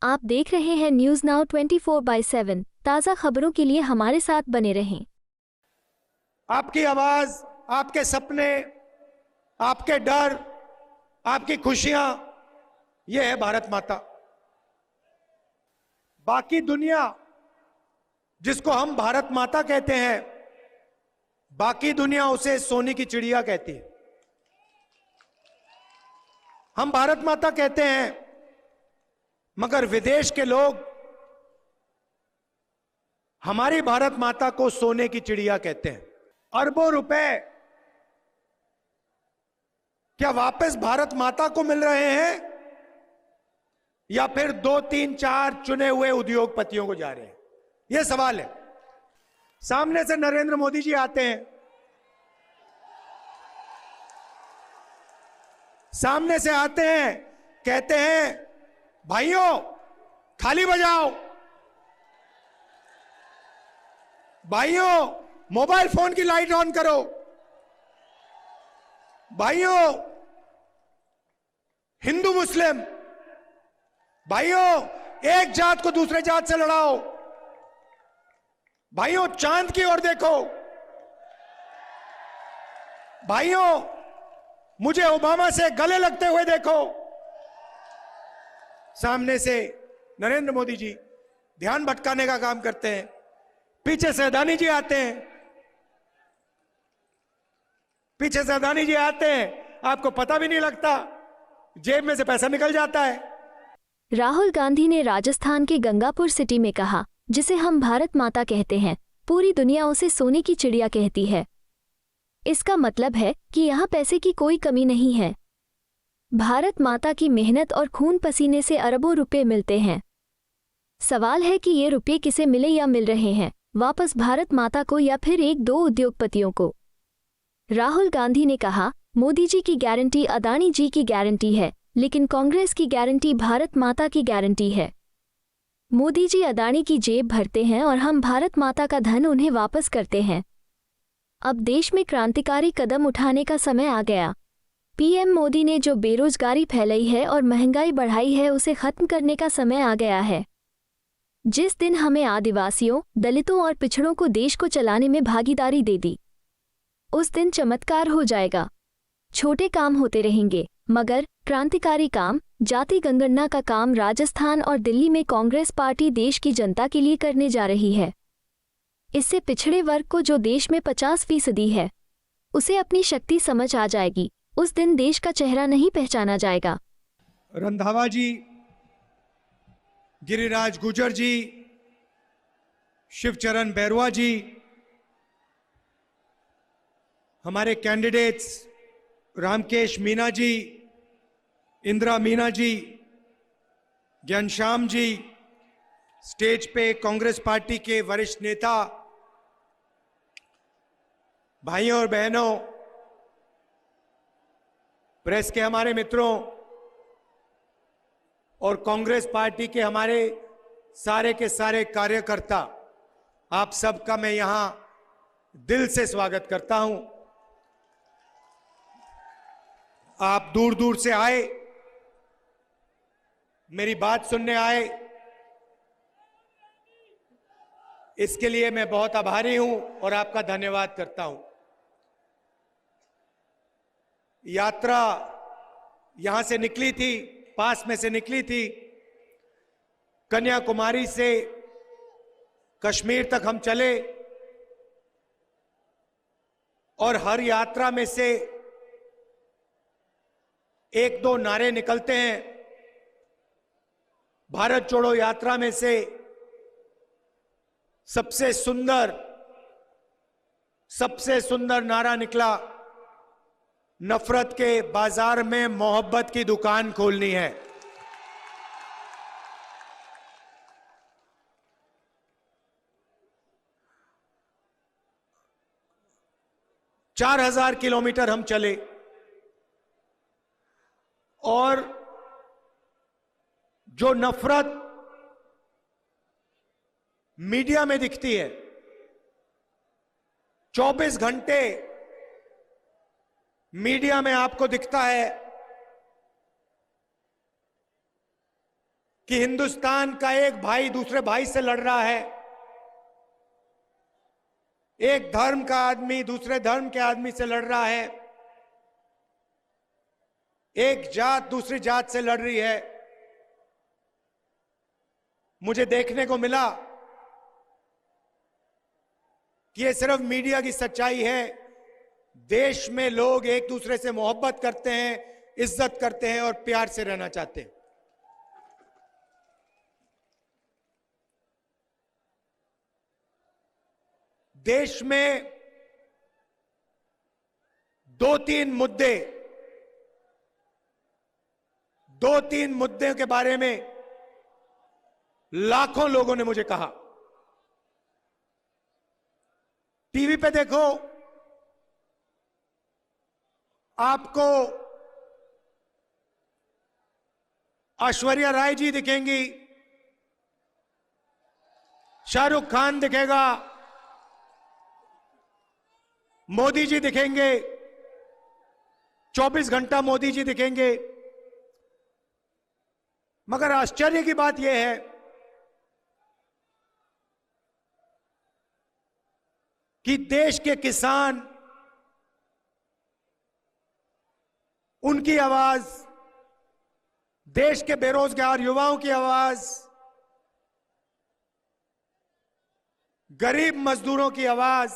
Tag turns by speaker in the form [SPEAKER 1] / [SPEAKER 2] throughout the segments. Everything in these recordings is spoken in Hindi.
[SPEAKER 1] आप देख रहे हैं न्यूज नाउ 24/7। ताज़ा खबरों के लिए हमारे साथ बने रहें।
[SPEAKER 2] आपकी आवाज, आपके सपने, आपके डर, आपकी खुशियां, यह है भारत माता। बाकी दुनिया जिसको हम भारत माता कहते हैं, बाकी दुनिया उसे सोने की चिड़िया कहती है। हम भारत माता कहते हैं, मगर विदेश के लोग हमारी भारत माता को सोने की चिड़िया कहते हैं। अरबों रुपए क्या वापस भारत माता को मिल रहे हैं या फिर 2, 3, 4 चुने हुए उद्योगपतियों को जा रहे हैं? यह सवाल है। सामने से नरेंद्र मोदी जी आते हैं, सामने से आते हैं, कहते हैं भाइयों थाली बजाओ, भाइयों मोबाइल फोन की लाइट ऑन करो, भाइयों हिंदू मुस्लिम, भाइयों एक जात को दूसरे जात से लड़ाओ, भाइयों चांद की ओर देखो, भाइयों मुझे ओबामा से गले लगते हुए देखो। सामने से नरेंद्र मोदी जी ध्यान भटकाने का काम करते हैं, पीछे से अदानी जी आते हैं, पीछे से अदानी जी आते हैं, आपको पता भी नहीं लगता, जेब में से पैसा निकल जाता है।
[SPEAKER 1] राहुल गांधी ने राजस्थान के गंगापुर सिटी में कहा, जिसे हम भारत माता कहते हैं, पूरी दुनिया उसे सोने की चिड़िया कहती है। इसका मतलब है कि यहाँ पैसे की कोई कमी नहीं है। भारत माता की मेहनत और खून पसीने से अरबों रुपए मिलते हैं। सवाल है कि ये रुपए किसे मिले या मिल रहे हैं, वापस भारत माता को या फिर 1-2 उद्योगपतियों को। राहुल गांधी ने कहा, मोदी जी की गारंटी अदानी जी की गारंटी है, लेकिन कांग्रेस की गारंटी भारत माता की गारंटी है। मोदी जी अदानी की जेब भरते हैं और हम भारत माता का धन उन्हें वापस करते हैं। अब देश में क्रांतिकारी कदम उठाने का समय आ गया। पीएम मोदी ने जो बेरोजगारी फैलाई है और महंगाई बढ़ाई है, उसे खत्म करने का समय आ गया है। जिस दिन हमें आदिवासियों, दलितों और पिछड़ों को देश को चलाने में भागीदारी दे दी, उस दिन चमत्कार हो जाएगा। छोटे काम होते रहेंगे, मगर क्रांतिकारी काम, जाति जनगणना का काम राजस्थान और दिल्ली में कांग्रेस पार्टी देश की जनता के लिए करने जा रही है। इससे पिछड़े वर्ग को, जो देश में 50% है, उसे अपनी शक्ति समझ आ जाएगी। उस दिन देश का चेहरा नहीं पहचाना जाएगा।
[SPEAKER 2] रंधावा जी, गिरिराज गुर्जर जी, शिवचरण बैरवा जी, हमारे कैंडिडेट्स रामकेश मीना जी, इंदिरा मीना जी, घनश्याम जी, स्टेज पे कांग्रेस पार्टी के वरिष्ठ नेता, भाइयों और बहनों, प्रेस के हमारे मित्रों और कांग्रेस पार्टी के हमारे सारे के सारे कार्यकर्ता, आप सबका मैं यहां दिल से स्वागत करता हूं। आप दूर दूर से आए, मेरी बात सुनने आए, इसके लिए मैं बहुत आभारी हूं और आपका धन्यवाद करता हूं। यात्रा यहां से निकली थी, पास में से निकली थी, कन्याकुमारी से कश्मीर तक हम चले और हर यात्रा में से 1-2 नारे निकलते हैं। भारत जोड़ो यात्रा में से सबसे सुंदर नारा निकला, नफरत के बाजार में मोहब्बत की दुकान खोलनी है। चार 4,000 किलोमीटर हम चले और जो नफरत मीडिया में दिखती है, 24 घंटे मीडिया में आपको दिखता है कि हिंदुस्तान का एक भाई दूसरे भाई से लड़ रहा है, एक धर्म का आदमी दूसरे धर्म के आदमी से लड़ रहा है, एक जात दूसरी जात से लड़ रही है। मुझे देखने को मिला कि ये सिर्फ मीडिया की सच्चाई है। देश में लोग एक दूसरे से मोहब्बत करते हैं, इज्जत करते हैं और प्यार से रहना चाहते हैं। देश में दो तीन मुद्दे के बारे में लाखों लोगों ने मुझे कहा। टीवी पे देखो, आपको ऐश्वर्या राय जी दिखेंगी, शाहरुख खान दिखेगा, मोदी जी दिखेंगे, 24 घंटा मोदी जी दिखेंगे। मगर आश्चर्य की बात यह है कि देश के किसान, उनकी आवाज, देश के बेरोजगार युवाओं की आवाज, गरीब मजदूरों की आवाज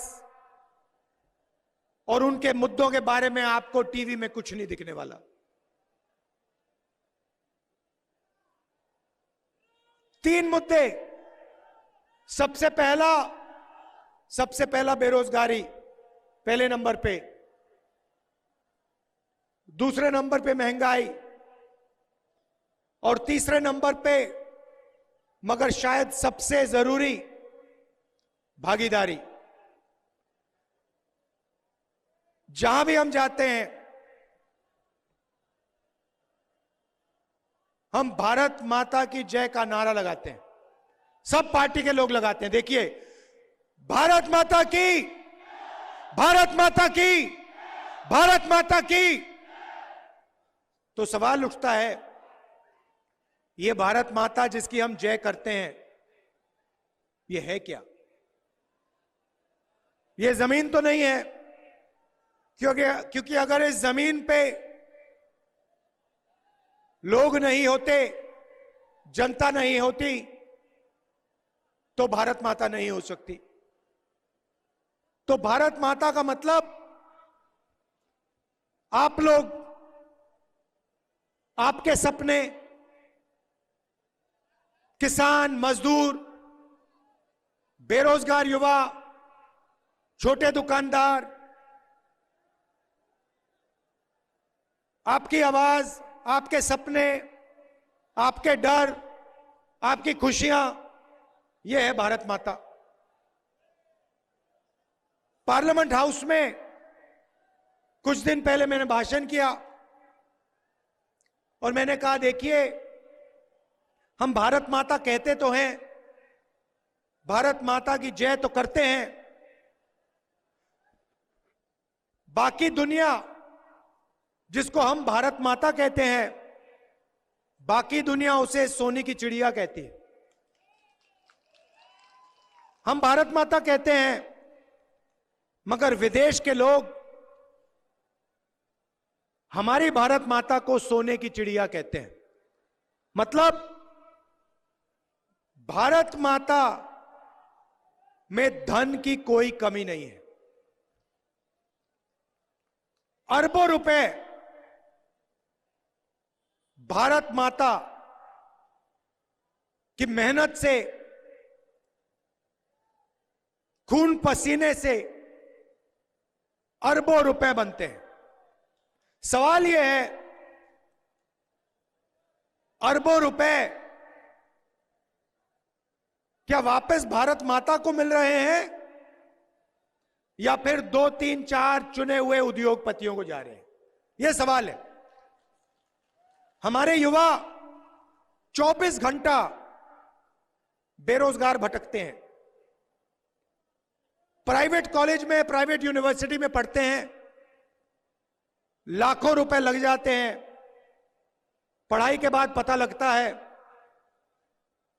[SPEAKER 2] और उनके मुद्दों के बारे में आपको टीवी में कुछ नहीं दिखने वाला। तीन मुद्दे। सबसे पहला बेरोजगारी पहले नंबर पे, दूसरे नंबर पे महंगाई और तीसरे नंबर पे, मगर शायद सबसे जरूरी, भागीदारी। जहां भी हम जाते हैं, हम भारत माता की जय का नारा लगाते हैं। सब पार्टी के लोग लगाते हैं। देखिए, भारत माता की, भारत माता की, भारत माता की। तो सवाल उठता है, ये भारत माता जिसकी हम जय करते हैं, ये है क्या? ये जमीन तो नहीं है, क्योंकि अगर इस जमीन पे लोग नहीं होते, जनता नहीं होती, तो भारत माता नहीं हो सकती। तो भारत माता का मतलब आप लोग, आपके सपने, किसान, मजदूर, बेरोजगार युवा, छोटे दुकानदार, आपकी आवाज, आपके सपने, आपके डर, आपकी खुशियां, यह है भारत माता। पार्लियामेंट हाउस में कुछ दिन पहले मैंने भाषण किया और मैंने कहा, देखिए, हम भारत माता कहते तो हैं, भारत माता की जय तो करते हैं, बाकी दुनिया जिसको हम भारत माता कहते हैं, बाकी दुनिया उसे सोने की चिड़िया कहती है। हम भारत माता कहते हैं, मगर विदेश के लोग हमारी भारत माता को सोने की चिड़िया कहते हैं। मतलब भारत माता में धन की कोई कमी नहीं है। अरबों रुपए भारत माता की मेहनत से, खून पसीने से अरबों रुपए बनते हैं। सवाल यह है, अरबों रुपए क्या वापस भारत माता को मिल रहे हैं या फिर 2, 3, 4 चुने हुए उद्योगपतियों को जा रहे हैं? यह सवाल है। हमारे युवा 24 घंटा बेरोजगार भटकते हैं। प्राइवेट कॉलेज में, प्राइवेट यूनिवर्सिटी में पढ़ते हैं, लाखों रुपए लग जाते हैं। पढ़ाई के बाद पता लगता है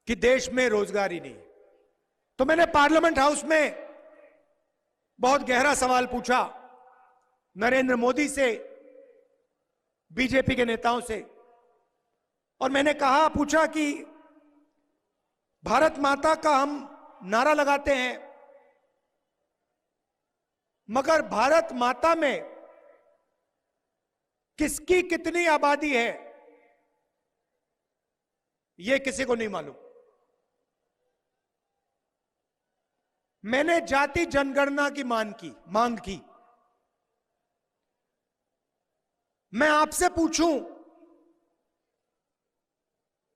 [SPEAKER 2] कि देश में रोजगार ही नहीं। तो मैंने पार्लियामेंट हाउस में बहुत गहरा सवाल पूछा नरेंद्र मोदी से, बीजेपी के नेताओं से, और मैंने पूछा कि भारत माता का हम नारा लगाते हैं, मगर भारत माता में किसकी कितनी आबादी है यह किसी को नहीं मालूम। मैंने जाति जनगणना की मांग की। मैं आपसे पूछूं,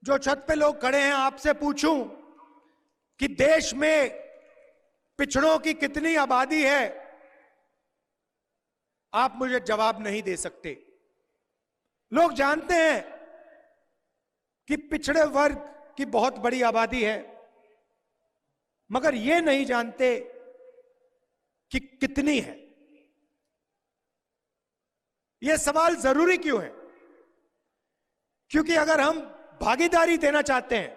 [SPEAKER 2] जो छत पे लोग खड़े हैं, आपसे पूछूं कि देश में पिछड़ों की कितनी आबादी है, आप मुझे जवाब नहीं दे सकते। लोग जानते हैं कि पिछड़े वर्ग की बहुत बड़ी आबादी है, मगर ये नहीं जानते कि कितनी है। यह सवाल जरूरी क्यों है? क्योंकि अगर हम भागीदारी देना चाहते हैं,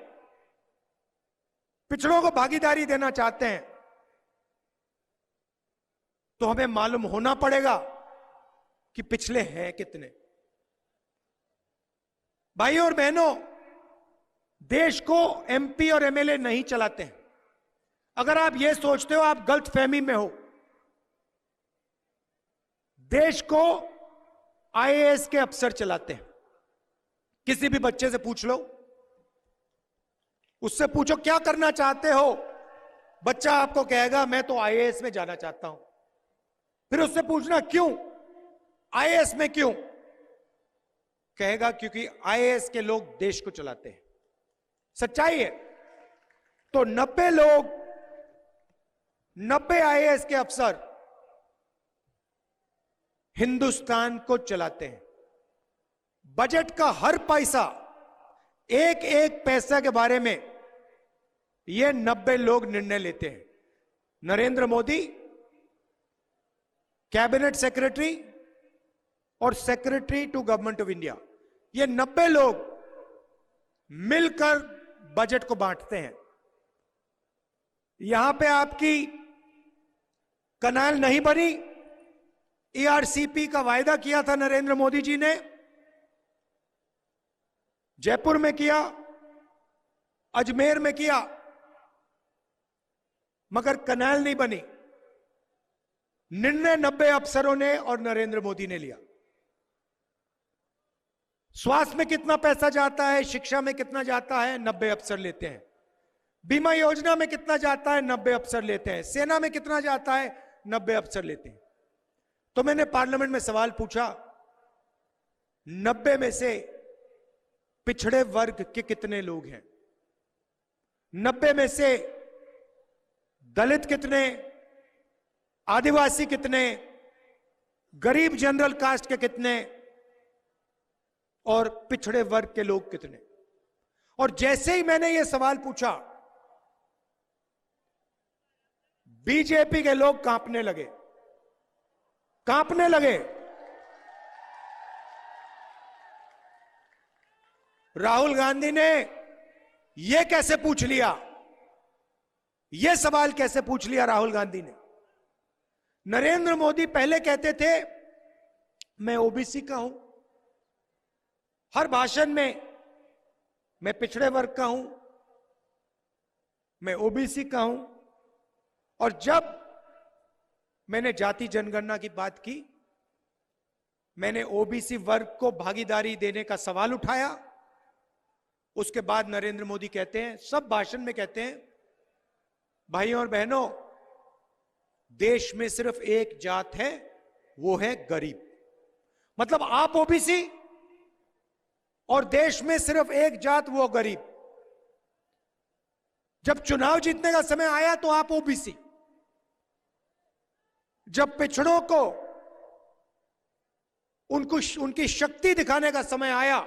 [SPEAKER 2] पिछड़ों को भागीदारी देना चाहते हैं, तो हमें मालूम होना पड़ेगा कि पिछले हैं कितने। भाइयों और बहनों, देश को एमपी और एमएलए नहीं चलाते हैं। अगर आप यह सोचते हो, आप गलतफहमी में हो। देश को आईएएस के अफसर चलाते हैं। किसी भी बच्चे से पूछ लो, उससे पूछो क्या करना चाहते हो, बच्चा आपको कहेगा मैं तो आईएएस में जाना चाहता हूं। फिर उससे पूछना क्यों, आईएएस में क्यों, कहेगा क्योंकि आईएएस के लोग देश को चलाते हैं। सच्चाई है। तो 90 आईएएस के अफसर हिंदुस्तान को चलाते हैं। बजट का हर पैसा, एक एक पैसा के बारे में ये 90 लोग निर्णय लेते हैं। नरेंद्र मोदी कैबिनेट सेक्रेटरी और secretary to government of India, ये 90 लोग मिलकर बजट को बांटते हैं। यहां पे आपकी कनाल नहीं बनी। ईआरसीपी का वायदा किया था नरेंद्र मोदी जी ने, जयपुर में किया, अजमेर में किया, मगर कनाल नहीं बनी। निर्णय 90 अफसरों ने और नरेंद्र मोदी ने लिया। स्वास्थ्य में कितना पैसा जाता है, शिक्षा में कितना जाता है, 90 अफसर लेते हैं। बीमा योजना में कितना जाता है, 90 अफसर लेते हैं। सेना में कितना जाता है, 90 अफसर लेते हैं। तो मैंने पार्लियामेंट में सवाल पूछा, 90 में से पिछड़े वर्ग के कितने लोग हैं? 90 में से दलित कितने, आदिवासी कितने, गरीब जनरल कास्ट के कितने, और पिछड़े वर्ग के लोग कितने? और जैसे ही मैंने यह सवाल पूछा, बीजेपी के लोग कांपने लगे। राहुल गांधी ने यह कैसे पूछ लिया, यह सवाल कैसे पूछ लिया राहुल गांधी ने? नरेंद्र मोदी पहले कहते थे मैं ओबीसी का हूं, हर भाषण में मैं पिछड़े वर्ग का हूं, मैं ओबीसी का हूं। और जब मैंने जाति जनगणना की बात की, मैंने ओबीसी वर्ग को भागीदारी देने का सवाल उठाया, उसके बाद नरेंद्र मोदी कहते हैं, सब भाषण में कहते हैं, भाइयों और बहनों, देश में सिर्फ एक जात है, वो है गरीब। मतलब आप ओबीसी और देश में सिर्फ एक जात, वो गरीब। जब चुनाव जीतने का समय आया तो आप ओबीसी, जब पिछड़ों को उनकी शक्ति दिखाने का समय आया,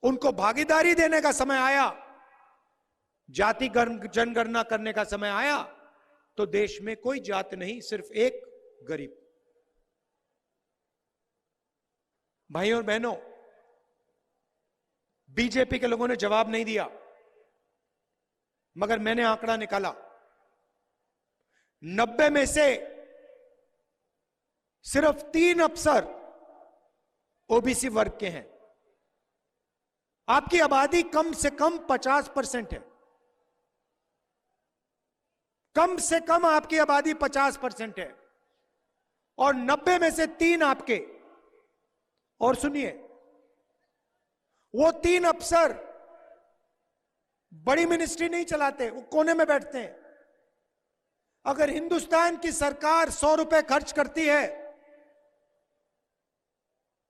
[SPEAKER 2] उनको भागीदारी देने का समय आया, जाति जनगणना करने का समय आया, तो देश में कोई जात नहीं, सिर्फ एक गरीब। भाइयों और बहनों, बीजेपी के लोगों ने जवाब नहीं दिया। मगर मैंने आंकड़ा निकाला, 90 में से सिर्फ 3 अफसर ओबीसी वर्ग के हैं। आपकी आबादी कम से कम 50% है, कम से कम आपकी आबादी 50% है, और 90 में से 3 आपके। और सुनिए, वो 3 अफसर बड़ी मिनिस्ट्री नहीं चलाते, वो कोने में बैठते हैं। अगर हिंदुस्तान की सरकार 100 रुपए खर्च करती है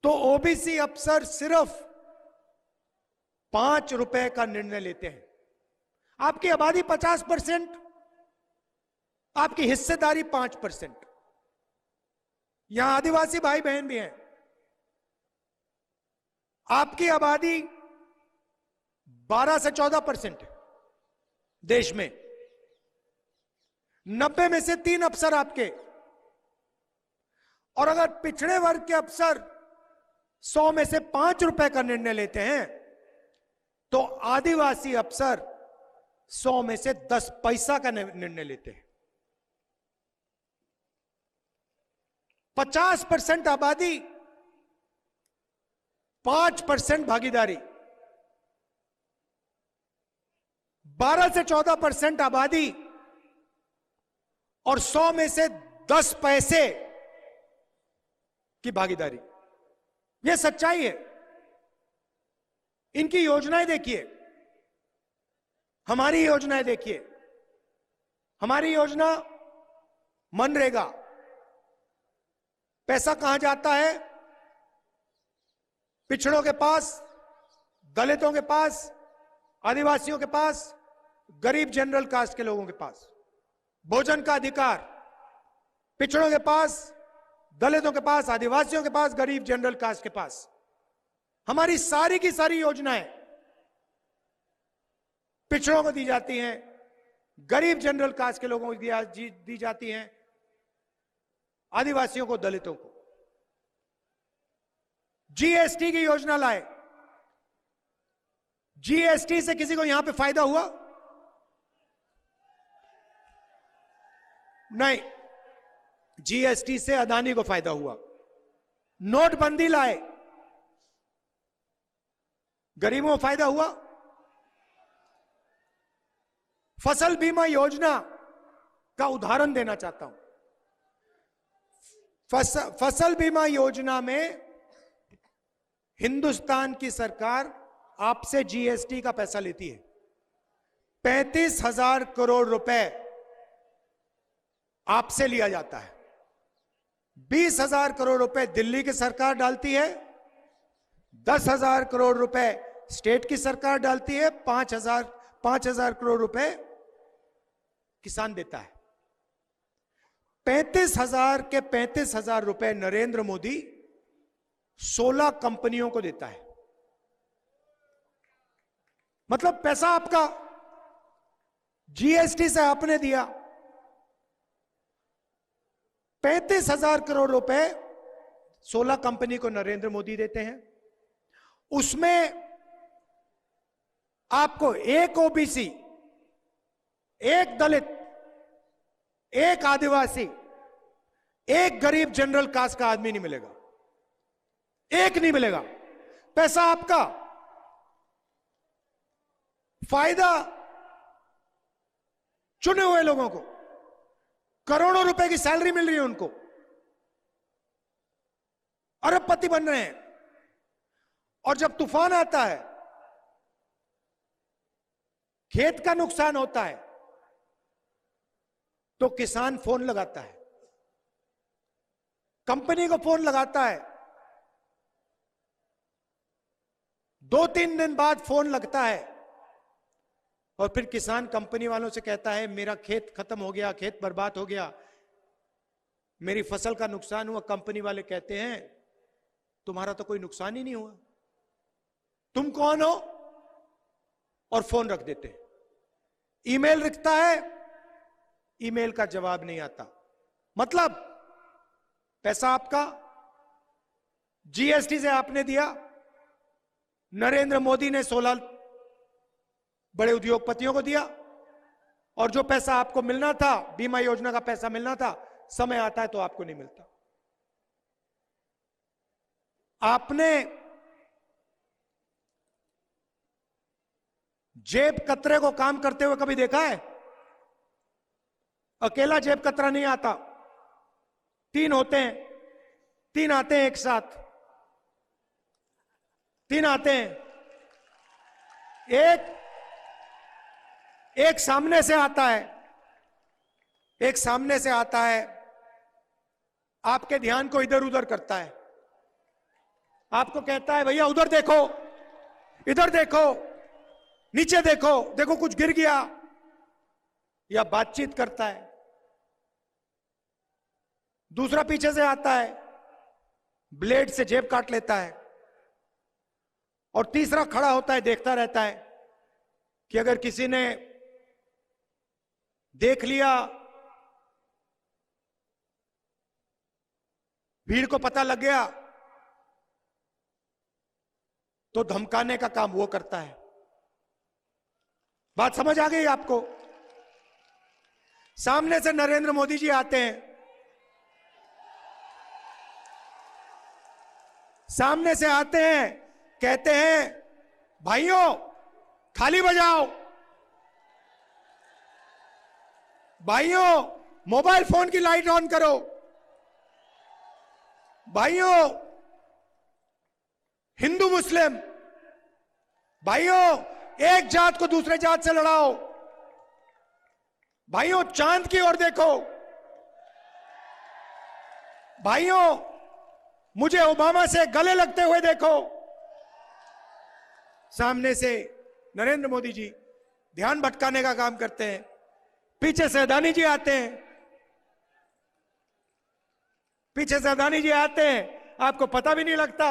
[SPEAKER 2] तो ओबीसी अफसर सिर्फ 5 रुपए का निर्णय लेते हैं। आपकी आबादी 50%, आपकी हिस्सेदारी 5%। यहां आदिवासी भाई बहन भी हैं। आपकी आबादी 12 से 14% है देश में। 90 में से 3 अफसर आपके। और अगर पिछड़े वर्ग के अफसर 100 में से 5 रुपए का निर्णय लेते हैं तो आदिवासी अफसर 100 में से 10 पैसा का निर्णय लेते हैं। 50% आबादी, 5% भागीदारी। 12 से 14% आबादी और 100 में से 10 पैसे की भागीदारी। यह सच्चाई है। इनकी योजनाएं देखिए, हमारी योजनाएं देखिए। हमारी योजना मनरेगा, पैसा कहां जाता है? पिछड़ों के पास, दलितों के पास, आदिवासियों के पास, गरीब जनरल कास्ट के लोगों के पास। भोजन का अधिकार पिछड़ों के पास, दलितों के पास, आदिवासियों के पास, गरीब जनरल कास्ट के पास। हमारी सारी की सारी योजनाएं पिछड़ों को दी जाती हैं, गरीब जनरल कास्ट के लोगों को दी जाती हैं, आदिवासियों को, दलितों को। जीएसटी की योजना लाए। जीएसटी से किसी को यहां पे फायदा हुआ? नहीं। जीएसटी से अदानी को फायदा हुआ। नोटबंदी लाए, गरीबों को फायदा हुआ? फसल बीमा योजना का उदाहरण देना चाहता हूं। फसल बीमा योजना में हिंदुस्तान की सरकार आपसे जीएसटी का पैसा लेती है। 35,000 करोड़ रुपए आपसे लिया जाता है। 20,000 करोड़ रुपए दिल्ली की सरकार डालती है, 10,000 करोड़ रुपए स्टेट की सरकार डालती है, 5,000 करोड़ रुपए किसान देता है। 35,000 के 35,000 रुपए नरेंद्र मोदी 16 कंपनियों को देता है। मतलब पैसा आपका, जीएसटी से आपने दिया। 35,000 करोड़ रुपए 16 कंपनी को नरेंद्र मोदी देते हैं। उसमें आपको एक ओबीसी, एक दलित, एक आदिवासी, एक गरीब जनरल कास्ट का आदमी नहीं मिलेगा। एक नहीं मिलेगा। पैसा आपका, फायदा चुने हुए लोगों को। करोड़ों रुपए की सैलरी मिल रही है उनको, अरबपति बन रहे हैं। और जब तूफान आता है, खेत का नुकसान होता है, तो किसान फोन लगाता है, कंपनी को फोन लगाता है। 2-3 दिन बाद फोन लगता है और फिर किसान कंपनी वालों से कहता है मेरा खेत खत्म हो गया, खेत बर्बाद हो गया, मेरी फसल का नुकसान हुआ। कंपनी वाले कहते हैं तुम्हारा तो कोई नुकसान ही नहीं हुआ, तुम कौन हो? और फोन रख देते हैं। ईमेल लिखता है, ईमेल का जवाब नहीं आता। मतलब पैसा आपका, जीएसटी से आपने दिया, नरेंद्र मोदी ने 16 बड़े उद्योगपतियों को दिया, और जो पैसा आपको मिलना था, बीमा योजना का पैसा मिलना था, समय आता है तो आपको नहीं मिलता। आपने जेब कतरे को काम करते हुए कभी देखा है? अकेला जेब कतरा नहीं आता, 3 होते हैं, 3 आते हैं एक साथ, 3 आते हैं। एक सामने से आता है, एक सामने से आता है, आपके ध्यान को इधर उधर करता है, आपको कहता है भैया उधर देखो, इधर देखो, नीचे देखो, देखो कुछ गिर गया, या बातचीत करता है। दूसरा पीछे से आता है, ब्लेड से जेब काट लेता है। और तीसरा खड़ा होता है, देखता रहता है कि अगर किसी ने देख लिया, भीड़ को पता लग गया, तो धमकाने का काम वो करता है। बात समझ आ गई आपको? सामने से नरेंद्र मोदी जी आते हैं, सामने से आते हैं, कहते हैं भाइयों थाली बजाओ, भाइयों मोबाइल फोन की लाइट ऑन करो, भाइयों हिंदू मुस्लिम, भाइयों एक जात को दूसरे जात से लड़ाओ, भाइयों चांद की ओर देखो, भाइयों मुझे ओबामा से गले लगते हुए देखो। सामने से नरेंद्र मोदी जी ध्यान भटकाने का काम करते हैं, पीछे से अदानी जी आते हैं, पीछे से अदानी जी आते हैं, आपको पता भी नहीं लगता,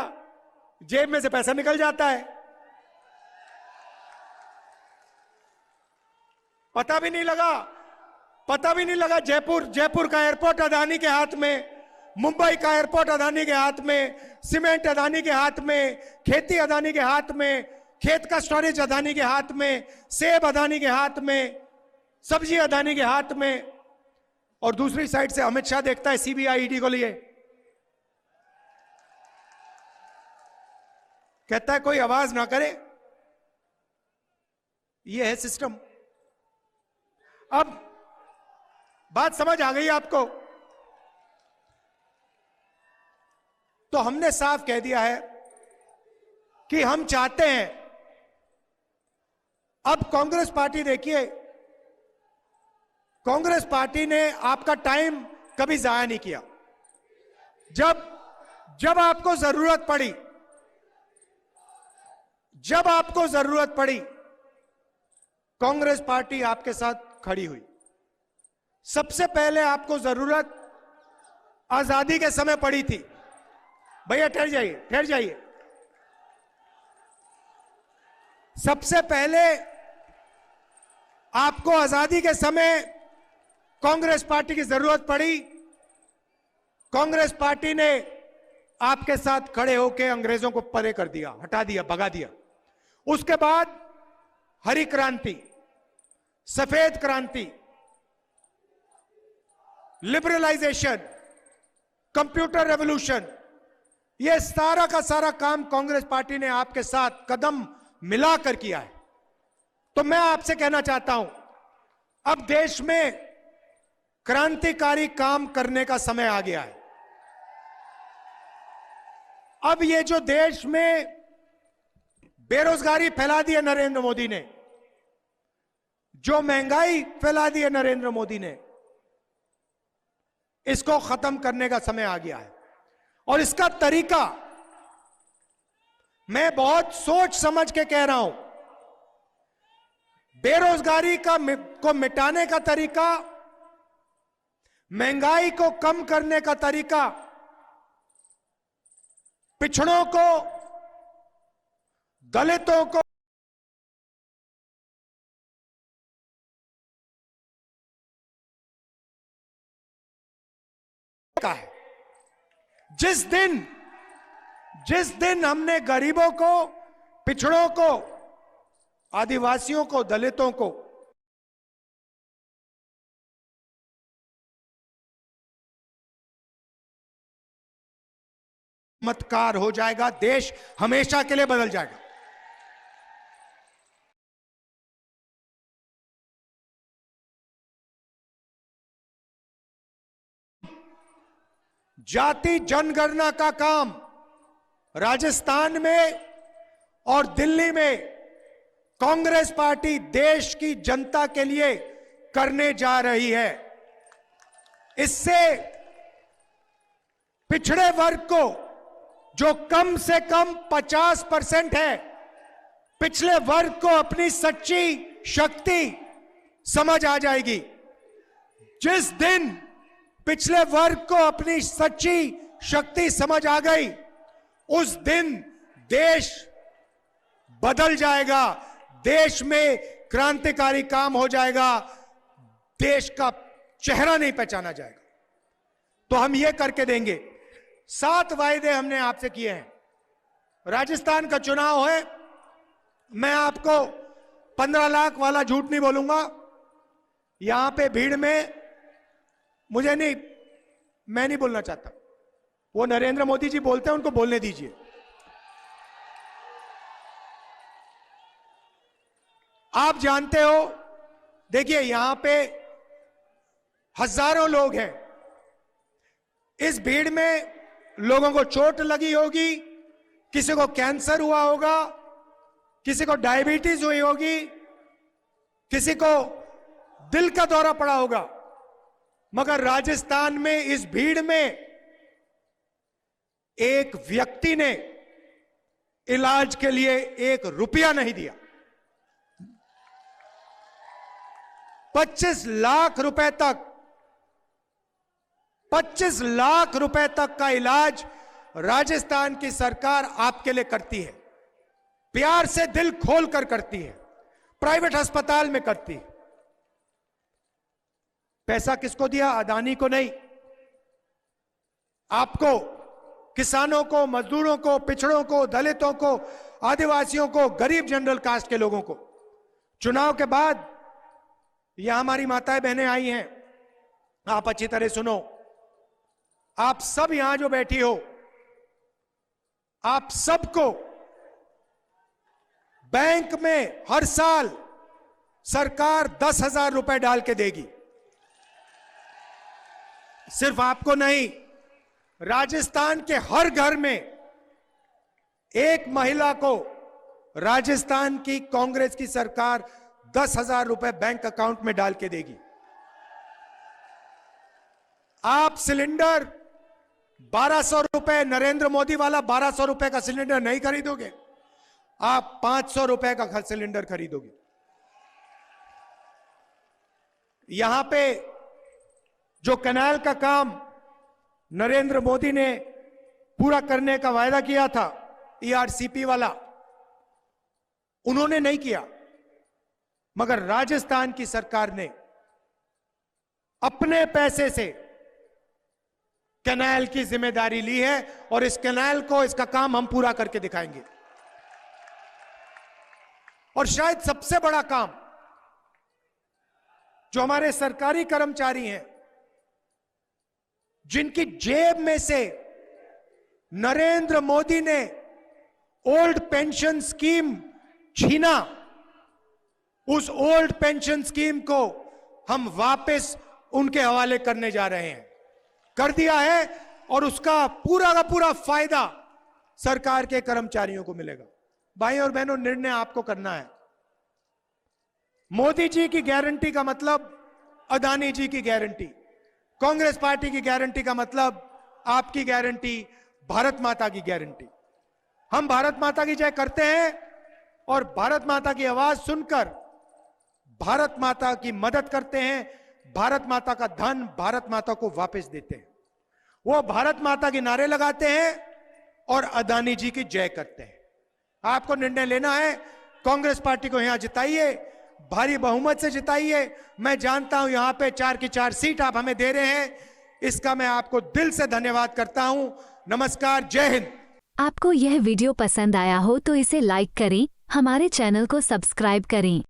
[SPEAKER 2] जेब में से पैसा निकल जाता है, पता भी नहीं लगा। जयपुर का एयरपोर्ट अदानी के हाथ में, मुंबई का एयरपोर्ट अदानी के हाथ में, सीमेंट अदानी के हाथ में, खेती अदानी के हाथ में, खेत का स्टोरेज अदानी के हाथ में, सेब अदानी के हाथ में, सब्जी अदानी के हाथ में। और दूसरी साइड से अमित शाह देखता है सीबीआई ईडी को लिए, कहता है कोई आवाज ना करे। ये है सिस्टम। अब बात समझ आ गई आपको? तो हमने साफ कह दिया है कि हम चाहते हैं, अब कांग्रेस पार्टी देखिए, कांग्रेस पार्टी ने आपका टाइम कभी जाया नहीं किया। जब आपको जरूरत पड़ी, कांग्रेस पार्टी आपके साथ खड़ी हुई। सबसे पहले आपको जरूरत आजादी के समय पड़ी थी। भैया ठहर जाइए। सबसे पहले आपको आजादी के समय कांग्रेस पार्टी की जरूरत पड़ी। कांग्रेस पार्टी ने आपके साथ खड़े होकर अंग्रेजों को परे कर दिया, हटा दिया, भगा दिया। उसके बाद हरी क्रांति, सफेद क्रांति, लिबरलाइजेशन, कंप्यूटर रेवोल्यूशन, यह सारा का सारा काम कांग्रेस पार्टी ने आपके साथ कदम मिलाकर किया है। तो मैं आपसे कहना चाहता हूं, अब देश में क्रांतिकारी काम करने का समय आ गया है। अब ये जो देश में बेरोजगारी फैला दी है नरेंद्र मोदी ने, जो महंगाई फैला दी है नरेंद्र मोदी ने, इसको खत्म करने का समय आ गया है। और इसका तरीका मैं बहुत सोच समझ के कह रहा हूं। बेरोजगारी को मिटाने का तरीका, महंगाई को कम करने का तरीका, पिछड़ों को, दलितों को का है। जिस दिन हमने गरीबों को, पिछड़ों को, आदिवासियों को, दलितों को चमत्कार हो जाएगा, देश हमेशा के लिए बदल जाएगा। जाति जनगणना का काम राजस्थान में और दिल्ली में कांग्रेस पार्टी देश की जनता के लिए करने जा रही है। इससे पिछड़े वर्ग को, जो कम से कम 50% है, पिछले वर्ग को अपनी सच्ची शक्ति समझ आ जाएगी। जिस दिन पिछले वर्ग को अपनी सच्ची शक्ति समझ आ गई, उस दिन देश बदल जाएगा, देश में क्रांतिकारी काम हो जाएगा, देश का चेहरा नहीं पहचाना जाएगा। तो हम ये करके देंगे। 7 वायदे हमने आपसे किए हैं। राजस्थान का चुनाव है, मैं आपको 15 लाख वाला झूठ नहीं बोलूंगा। यहां पे भीड़ में मैं नहीं बोलना चाहता, वो नरेंद्र मोदी जी बोलते हैं, उनको बोलने दीजिए। आप जानते हो, देखिए यहां पे हजारों लोग हैं। इस भीड़ में लोगों को चोट लगी होगी, किसी को कैंसर हुआ होगा, किसी को डायबिटीज हुई होगी, किसी को दिल का दौरा पड़ा होगा, मगर राजस्थान में इस भीड़ में एक व्यक्ति ने इलाज के लिए 1 रुपया नहीं दिया। 25 लाख रुपए तक 25 लाख रुपए तक का इलाज राजस्थान की सरकार आपके लिए करती है, प्यार से दिल खोल कर करती है, प्राइवेट अस्पताल में करती है। पैसा किसको दिया? अदानी को नहीं, आपको, किसानों को, मजदूरों को, पिछड़ों को, दलितों को, आदिवासियों को, गरीब जनरल कास्ट के लोगों को। चुनाव के बाद यहां हमारी माताएं बहनें आई हैं, आप अच्छी तरह सुनो। आप सब यहां जो बैठी हो, आप सबको बैंक में हर साल सरकार 10,000 रुपए डाल के देगी। सिर्फ आपको नहीं, राजस्थान के हर घर में एक महिला को राजस्थान की कांग्रेस की सरकार 10,000 रुपए बैंक अकाउंट में डाल के देगी। आप सिलेंडर 1200 रुपए, नरेंद्र मोदी वाला 1200 रुपए का सिलेंडर नहीं खरीदोगे, आप 500 रुपए का सिलेंडर खरीदोगे। यहां पे जो कैनाल का काम नरेंद्र मोदी ने पूरा करने का वायदा किया था, ERCP वाला, उन्होंने नहीं किया, मगर राजस्थान की सरकार ने अपने पैसे से कैनाल की जिम्मेदारी ली है और इस कैनाल को, इसका काम हम पूरा करके दिखाएंगे। और शायद सबसे बड़ा काम, जो हमारे सरकारी कर्मचारी हैं, जिनकी जेब में से नरेंद्र मोदी ने ओल्ड पेंशन स्कीम छीना, उस ओल्ड पेंशन स्कीम को हम वापस उनके हवाले करने जा रहे हैं। कर दिया है और उसका पूरा का पूरा फायदा सरकार के कर्मचारियों को मिलेगा। भाई और बहनों, निर्णय आपको करना है। मोदी जी की गारंटी का मतलब अदानी जी की गारंटी, कांग्रेस पार्टी की गारंटी का मतलब आपकी गारंटी, भारत माता की गारंटी। हम भारत माता की जय करते हैं और भारत माता की आवाज सुनकर भारत माता की मदद करते हैं, भारत माता का धन भारत माता को वापस देते हैं। वो भारत माता के नारे लगाते हैं और अदानी जी की जय करते हैं। आपको निर्णय लेना है, कांग्रेस पार्टी को यहां जिताइए, भारी बहुमत से जिताइए। मैं जानता हूं यहां पे 4 की 4 सीट आप हमें दे रहे हैं, इसका मैं आपको दिल से धन्यवाद करता हूं। नमस्कार, जय हिंद।
[SPEAKER 1] आपको यह वीडियो पसंद आया हो तो इसे लाइक करें, हमारे चैनल को सब्सक्राइब करें।